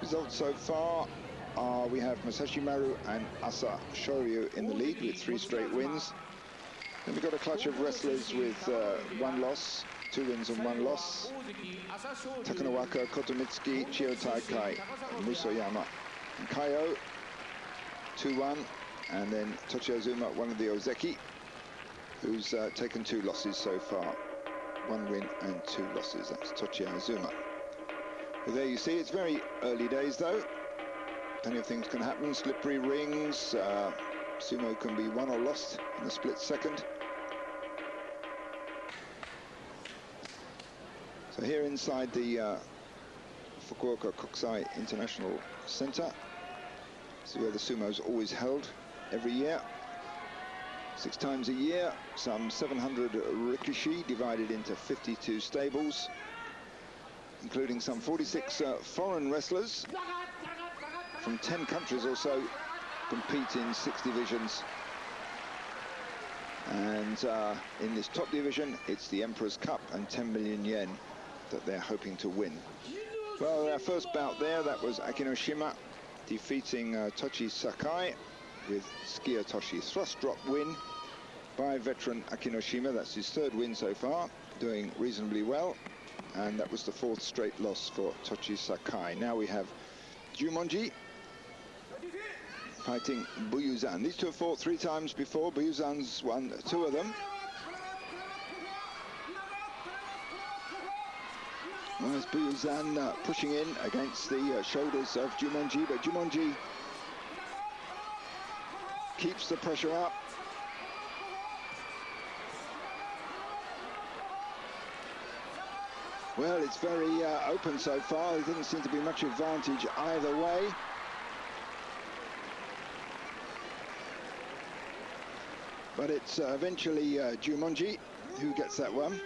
Results so far are we have Masashi Maru and Asa Shoryu in the lead with 3 straight wins. Then we've got a clutch of wrestlers with 1 loss, 2 wins and 1 loss. Takanowaka, Kotomitsuki, Chiotakai, Musoyama and Kaiho, 2-1. And then Tochiazuma, one of the Ozeki, who's taken 2 losses so far. 1 win and 2 losses, that's Tochiazuma. Well, there you see, it's very early days though. Plenty of things can happen, slippery rings, sumo can be won or lost in a split second. So here inside the Fukuoka Kokusai International Center, this is where the sumo's always held every year. 6 times a year, some 700 rikishi divided into 52 stables, including some 46 foreign wrestlers from 10 countries or so compete in 6 divisions. And in this top division, it's the Emperor's Cup and 10 million yen that they're hoping to win. Well, their first bout there, that was Akinoshima defeating Tochisakae with tsukiotoshi. Thrust drop win by veteran Akinoshima. That's his 3rd win so far, doing reasonably well. And that was the 4th straight loss for Tochisakae. Now we have Jumonji fighting Buyuzan. These 2 have fought 3 times before. Buyuzan's won 2 of them. Well, as Buyuzan pushing in against the shoulders of Jumonji, but Jumonji keeps the pressure up. Well, it's very open so far. There doesn't seem to be much advantage either way. But it's eventually Jumonji who gets that one.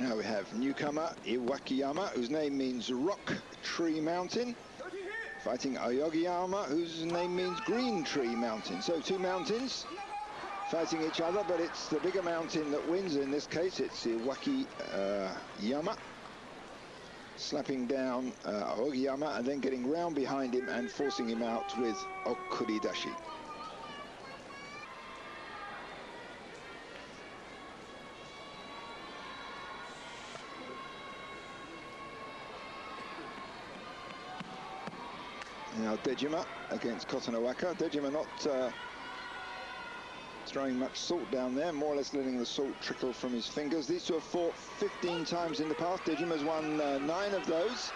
Now we have newcomer Iwakiyama, whose name means Rock Tree Mountain, fighting Aogiyama, whose name means Green Tree Mountain. So 2 mountains fighting each other, but it's the bigger mountain that wins. In this case, it's Iwakiyama, slapping down Aogiyama and then getting round behind him and forcing him out with okuridashi. Now Dejima against Kotonowaka. Dejima not throwing much salt down there, more or less letting the salt trickle from his fingers. These 2 have fought 15 times in the past. Dejima's won 9 of those.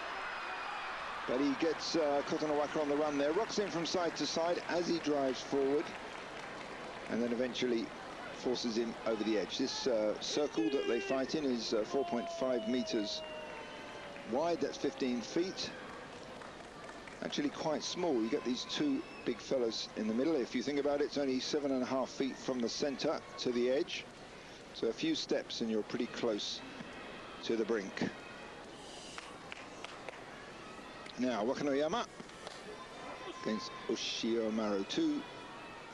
But he gets Kotonowaka on the run there, rocks him from side to side as he drives forward, and then eventually forces him over the edge. This circle that they fight in is 4.5 meters wide, that's 15 feet. Actually quite small. You get these 2 big fellows in the middle. If you think about it, it's only 7.5 feet from the center to the edge. So a few steps and you're pretty close to the brink. Now Wakanoyama against Ushiomaru, 2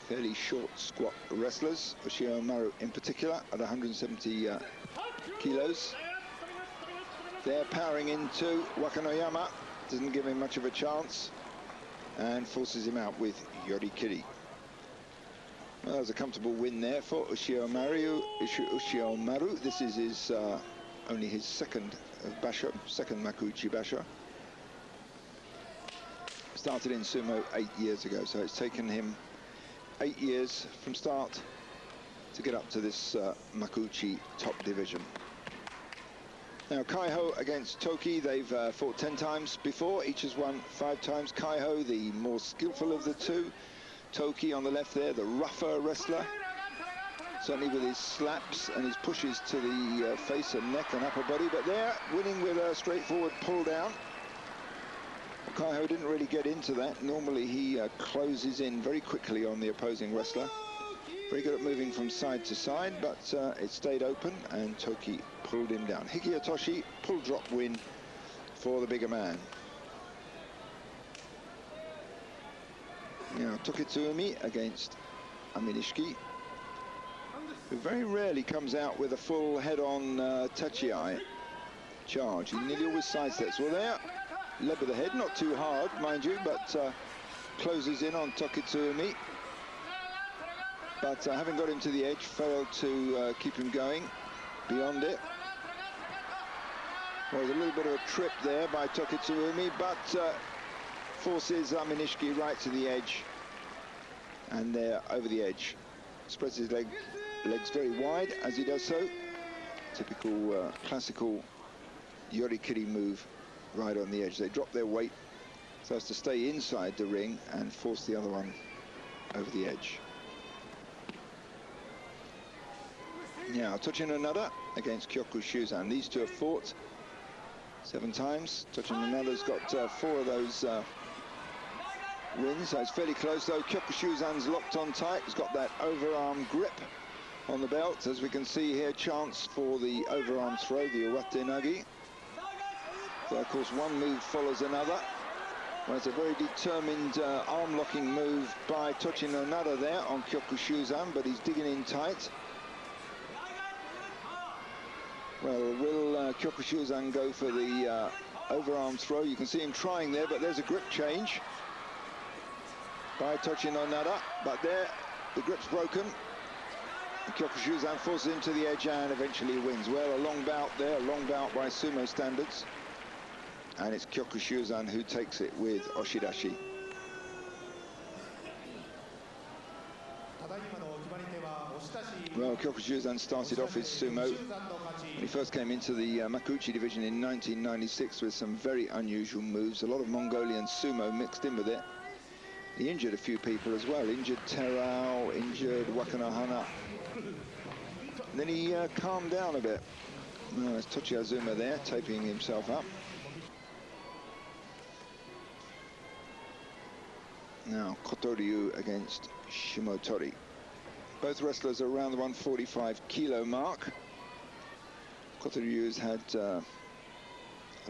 fairly short squat wrestlers. Ushiomaru in particular at 170 kilos. They're powering into Wakanoyama. Doesn't give him much of a chance and forces him out with yorikiri. Well, there's a comfortable win there for Ushiomaru. This is his only his second basho, second Makuuchi basho. Started in sumo 8 years ago, so it's taken him 8 years from start to get up to this Makuuchi top division. Now Kaiho against Toki, they've fought 10 times before, each has won 5 times. Kaiho, the more skillful of the 2. Toki on the left there, the rougher wrestler. Certainly with his slaps and his pushes to the face and neck and upper body, but they're winning with a straightforward pull down. Kaiho didn't really get into that. Normally he closes in very quickly on the opposing wrestler. Very good at moving from side to side, but it stayed open and Toki pulled him down. Hikiotoshi, pull drop win for the bigger man. Now Tokitsuumi against Aminishiki, who very rarely comes out with a full head-on tachi-eye charge. He nearly always sidesteps. Well, there, led with the head, not too hard, mind you, but closes in on Tokitsuumi. But having got him to the edge, failed to keep him going beyond it. Well, there's a little bit of a trip there by Tokitsuumi, but forces Aminishiki right to the edge. And there, over the edge. Spreads his legs very wide as he does so. Typical classical yorikiri move right on the edge. They drop their weight so as to stay inside the ring and force the other one over the edge. Now, Tochinonada against Kyokushuzan. These two have fought 7 times. Tochinonada's got 4 of those wins, so it's fairly close though. Kyokushuzan's locked on tight. He's got that overarm grip on the belt. As we can see here, chance for the overarm throw, the uwatenagi. So of course one move follows another. Well, it's a very determined arm-locking move by Tochinonada there on Kyokushuzan, but he's digging in tight. Well, will Kyokushuzan go for the overarm throw? You can see him trying there, but there's a grip change by Tochinonada. But there, the grip's broken. Kyokushuzan forces him to the edge and eventually wins. Well, a long bout there, a long bout by sumo standards. And it's Kyokushuzan who takes it with oshidashi. Well, Kyokushuzan started off his sumo when he first came into the Makuuchi division in 1996 with some very unusual moves, a lot of Mongolian sumo mixed in with it. He injured a few people as well, injured Terao, injured Wakanohana. And then he calmed down a bit. Well, there's Tochiazuma there, taping himself up. Now, Kotoryu against Shimotori. Both wrestlers are around the 145 kilo mark. Kotoryu's had a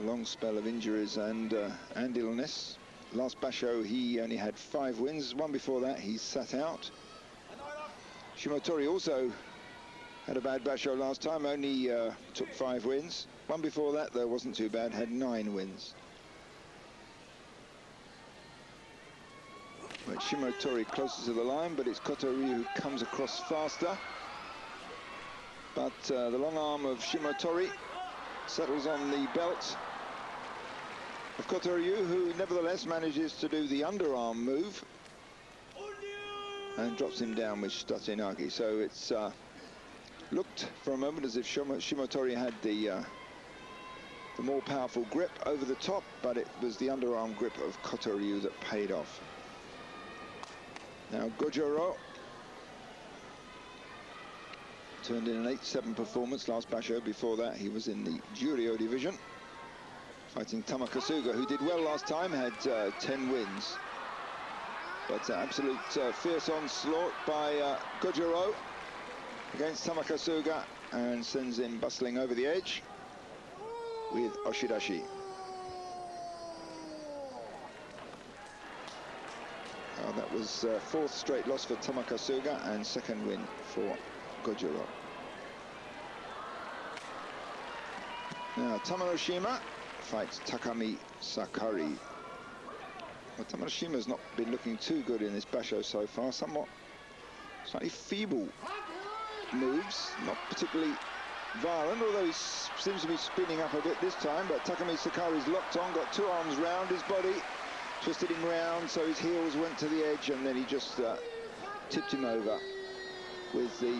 long spell of injuries and illness. Last basho, he only had 5 wins. One before that, he sat out. Shimotori also had a bad basho last time, only took 5 wins. One before that, though, wasn't too bad, had 9 wins. But Shimotori closer to the line, but it's Kotoryu who comes across faster. But the long arm of Shimotori settles on the belt of Kotoryu, who nevertheless manages to do the underarm move and drops him down with shitatenage. So it's looked for a moment as if Shimotori had the more powerful grip over the top, but it was the underarm grip of Kotoryu that paid off. Now Gojoro turned in an 8-7 performance last basho. Before that, he was in the Juryo division, fighting Tamakasuga, who did well last time, had 10 wins. But absolute fierce onslaught by Gojoro against Tamakasuga, and sends him bustling over the edge with oshidashi. That was 4th straight loss for Tamakasuga and 2nd win for Gojoro. Now Tamanoshima fights Takamisakari. Well, Tamanoshima's not been looking too good in this basho so far. Somewhat slightly feeble moves, not particularly violent, although he seems to be spinning up a bit this time. But Takamisakari's locked on, got 2 arms round his body, twisted him round so his heels went to the edge, and then he just tipped him over with the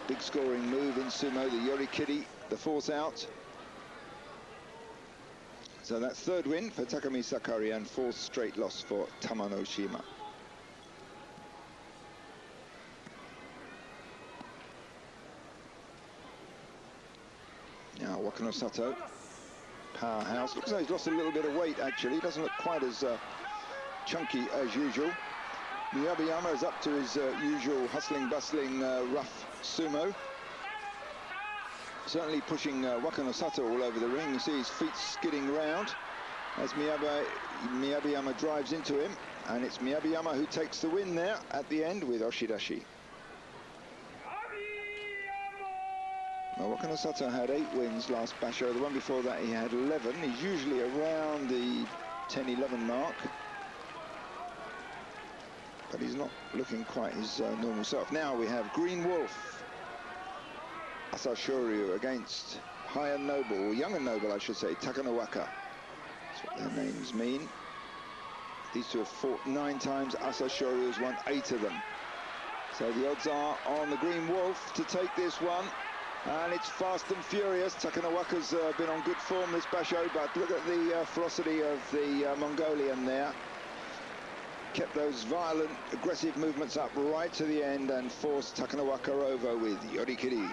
big scoring move in sumo, the yorikiri, the force out. So that's 3rd win for Takamisakari and 4th straight loss for Tamanoshima. Now Wakanosato, powerhouse. Looks like he's lost a little bit of weight actually. He doesn't look quite as chunky as usual. Aogiyama is up to his usual hustling, bustling, rough sumo. Certainly pushing Wakanosato all over the ring. You see his feet skidding round as Aogiyama drives into him. And it's Aogiyama who takes the win there at the end with oshidashi. Well, Wakanosato had 8 wins last basho. The one before that he had 11. He's usually around the 10-11 mark. But he's not looking quite his normal self. Now we have Green Wolf, Asashoryu against High and Noble, or Young and Noble I should say, Takanowaka. That's what their names mean. These two have fought 9 times, Asashoryu has won 8 of them. So the odds are on the Green Wolf to take this one. And it's fast and furious. Takanowaka's been on good form this basho, but look at the ferocity of the Mongolian there. Kept those violent, aggressive movements up right to the end and forced Takanowaka over with yorikiri.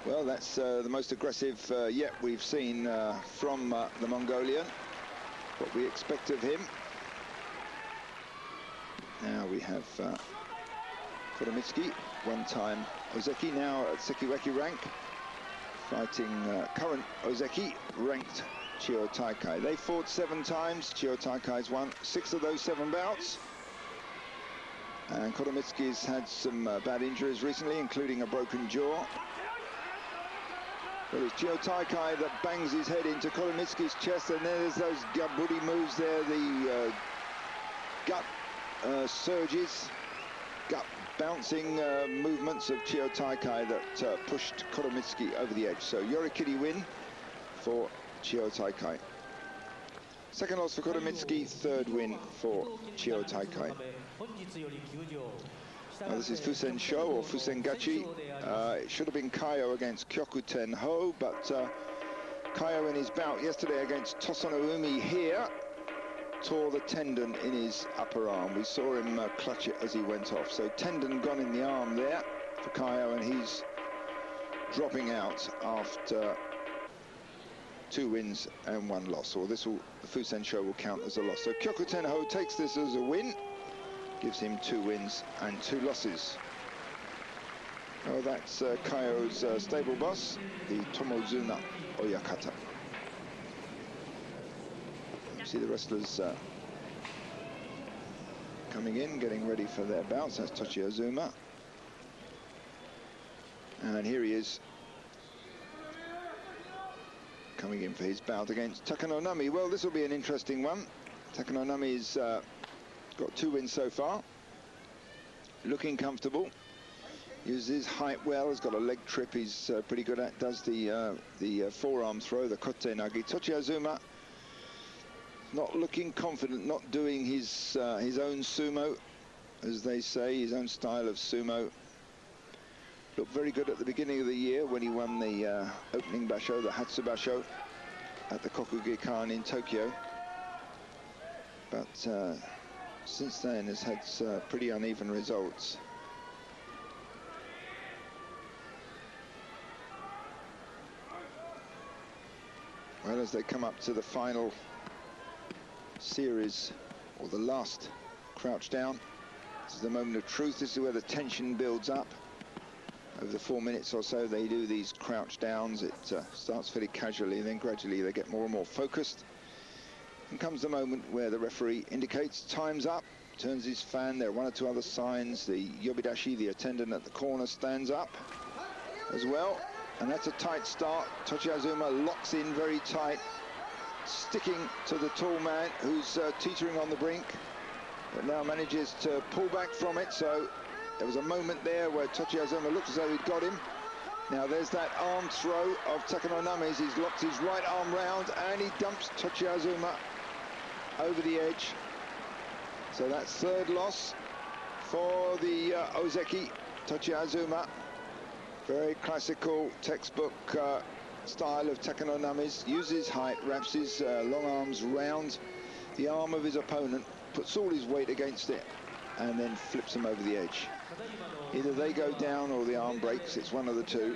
Well, that's the most aggressive yet we've seen from the Mongolian. What we expect of him. Now we have Kotomitsuki, one-time Ozeki, now at Sekiweki rank, fighting current Ozeki, ranked Chiyotakai. They fought 7 times. Chiyotakai's won 6 of those 7 bouts. And Kotomitsuki's had some bad injuries recently, including a broken jaw. Well, it's Chiyotakai that bangs his head into Kotomitsuki's chest, and there's those gaburi moves there, the gut surges, gut bouncing movements of Chiyotakai that pushed Kotomitsuki over the edge. So yorikiri win for Chiyotakai. Second loss for Kotomitsuki, 3rd win for Chiyotakai. Now this is Fusen Sho or Fusen Gachi. It should have been Kaiho against Kyoku-ten-ho, but Kaiho in his bout yesterday against Tosonoumi here tore the tendon in his upper arm. We saw him clutch it as he went off. So tendon gone in the arm there for Kaiho, and he's dropping out after 2 wins and 1 loss, or this will, the Fusen Sho will count as a loss. So Kyoku-ten-ho takes this as a win, gives him 2 wins and 2 losses. Oh, that's Kaiho's stable boss, the Tomozuna Oyakata. You see the wrestlers coming in, getting ready for their bouts. That's Tochiazuma. And here he is, coming in for his bout against Takanonami. Well, this will be an interesting one. Takanonami's got 2 wins so far. Looking comfortable. Uses his height well. Has got a leg trip he's pretty good at. Does the forearm throw, the kote nagi. Tochiazuma not looking confident, not doing his own sumo, as they say, his own style of sumo. Looked very good at the beginning of the year when he won the opening basho, the Hatsu basho, at the Kokugikan in Tokyo. But since then has had pretty uneven results. Well, as they come up to the final series, or the last crouch down, this is the moment of truth. This is where the tension builds up. Over the 4 minutes or so they do these crouch downs. It starts fairly casually, and then gradually they get more and more focused. And comes the moment where the referee indicates time's up, turns his fan. There are 1 or 2 other signs. The yobidashi, the attendant at the corner, stands up as well. And that's a tight start. Tochiazuma locks in very tight, sticking to the tall man who's teetering on the brink, but now manages to pull back from it. So there was a moment there where Tochiazuma looked as though he'd got him. Now there's that arm throw of Takanonami's. He's locked his right arm round and he dumps Tochiazuma over the edge. So that's 3rd loss for the Ozeki, Tochiazuma. Very classical textbook style of Takanonami's. Uses height, wraps his long arms round the arm of his opponent, puts all his weight against it, and then flips him over the edge. Either they go down or the arm breaks. It's one of the 2.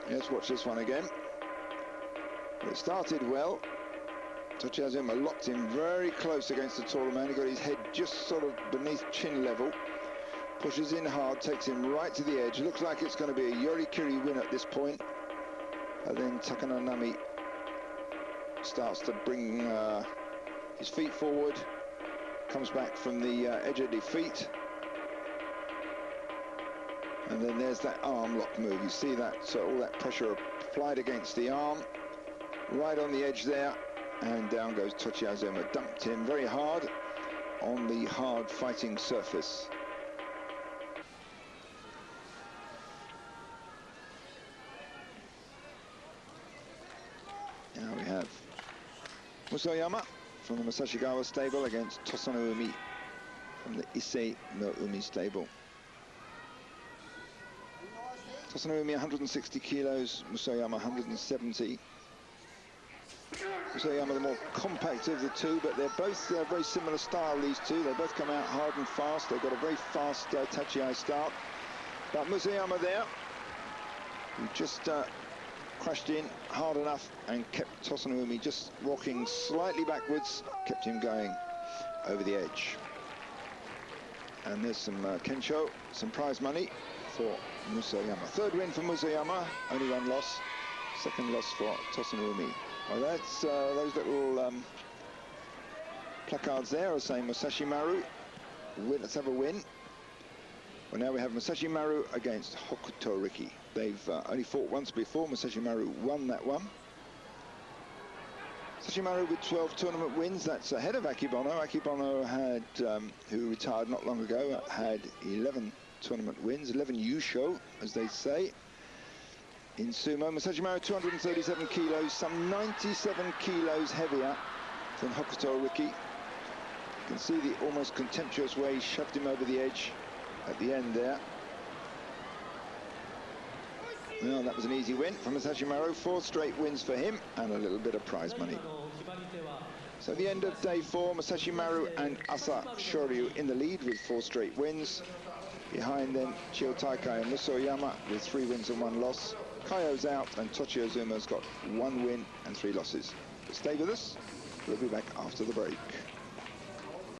Let's watch this one again. It started well. Tochiazuma locked him very close against the taller man. He got his head just sort of beneath chin level. Pushes in hard, takes him right to the edge. Looks like it's going to be a yorikiri win at this point. And then Takanonami starts to bring his feet forward, comes back from the edge of defeat. And then there's that arm lock move. You see that, so all that pressure applied against the arm, right on the edge there, and down goes Tochisakae. Dumped him very hard on the hard fighting surface. Now we have Musoyama from the Musashigawa stable against Tosanumi from the Issei no Umi stable. Tosanumi 160 kilos, Musoyama 170. Musoyama the more compact of the two, but they're both very similar style, these two. They both come out hard and fast. They've got a very fast tachi-ai start. But Musoyama there, who just crashed in hard enough and kept Tosanumi just walking slightly backwards, kept him going over the edge. And there's some Kensho, some prize money for Musoyama. Third win for Musoyama, only one loss. Second loss for Tosanumi. Well, that's those little placards there are saying Musashi Maru. Let's have a win. Well, now we have Musashi Maru against Hokuto Riki. They've only fought once before. Musashi Maru won that one. Musashi Maru with 12 tournament wins. That's ahead of Akinoshima. Akinoshima had, who retired not long ago, had 11 tournament wins, 11 Yusho, as they say, in sumo. Musashi Maru 237 kilos, some 97 kilos heavier than Hokuto Riki. You can see the almost contemptuous way he shoved him over the edge at the end there. Well, that was an easy win for Musashi Maru. 4 straight wins for him and a little bit of prize money. So at the end of day 4, Musashi Maru and Asa Shoryu in the lead with 4 straight wins. Behind them, Chiotakai and Musoyama with 3 wins and 1 loss. Kaiho's out and Tochizuma's got 1 win and 3 losses. But stay with us, we'll be back after the break.